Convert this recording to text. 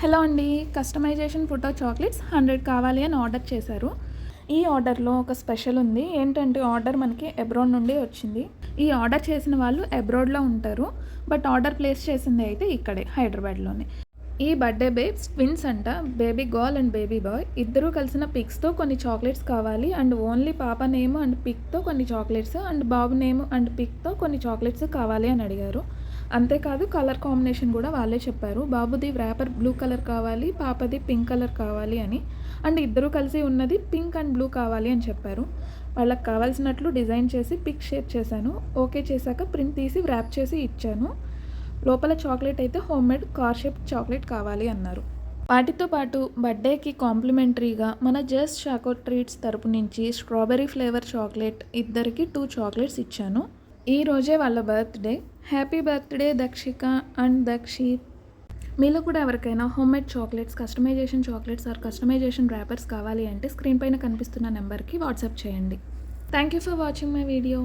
Hello అండి, customization photo chocolates 100 కావాలి అని ఆర్డర్ చేశారు. ఈ ఆర్డర్లో ఒక స్పెషల్ ఉంది. ఏంటంటే ఆర్డర్ మనకి అబ్రాడ్ నుండి వచ్చింది. ఈ ఆర్డర్ చేసిన వాళ్ళు అబ్రాడ్లో ఉంటారు, బట్ ఆర్డర్ ప్లేస్ చేసింది అయితే ఇక్కడే హైదరాబాద్లోనే. ఈ బర్త్డే బేబ్స్ ట్విన్స్ అంట, baby girl and baby boy ఇద్దరూ కలిసిన పిక్స్తో కొన్ని చాక్లెట్స్ కావాలి అండ్ ఓన్లీ పాప నేమ్ అండ్ పిక్తో కొన్ని చాక్లెట్స్ అండ్ బాబు నేమ్ అండ్ పిక్తో కొన్ని చాక్లెట్స్ కావాలి అని అడిగారు. అంతేకాదు కలర్ కాంబినేషన్ కూడా వాళ్ళే చెప్పారు. బాబుది ర్యాపర్ బ్లూ కలర్ కావాలి, పాపది పింక్ కలర్ కావాలి అని. అండ్ ఇద్దరూ కలిసి ఉన్నది పింక్ అండ్ బ్లూ కావాలి అని చెప్పారు. వాళ్ళకి కావాల్సినట్లు డిజైన్ చేసి పిక్ షేర్ చేశాను. ఓకే చేశాక ప్రింట్ తీసి ర్యాప్ చేసి ఇచ్చాను. లోపల చాక్లెట్ అయితే హోమ్మేడ్ కార్ షేప్ చాక్లెట్ కావాలి అన్నారు. వాటితో పాటు బర్త్డేకి కాంప్లిమెంటరీగా మన జస్ట్ చాకో ట్రీట్స్ తరపు నుంచి స్ట్రాబెర్రీ ఫ్లేవర్ చాక్లెట్ ఇద్దరికి 2 చాక్లెట్స్ ఇచ్చాను. ఈ రోజే వాళ్ళ birthday. Happy birthday Dakshika and Dakshith. మీలో కూడా ఎవరికైనా homemade chocolates, customization chocolates or customization wrappers కావాలి అంటే స్క్రీన్ పైన కనిపిస్తున్న నెంబర్కి వాట్సాప్ చేయండి. Thank you for watching my video.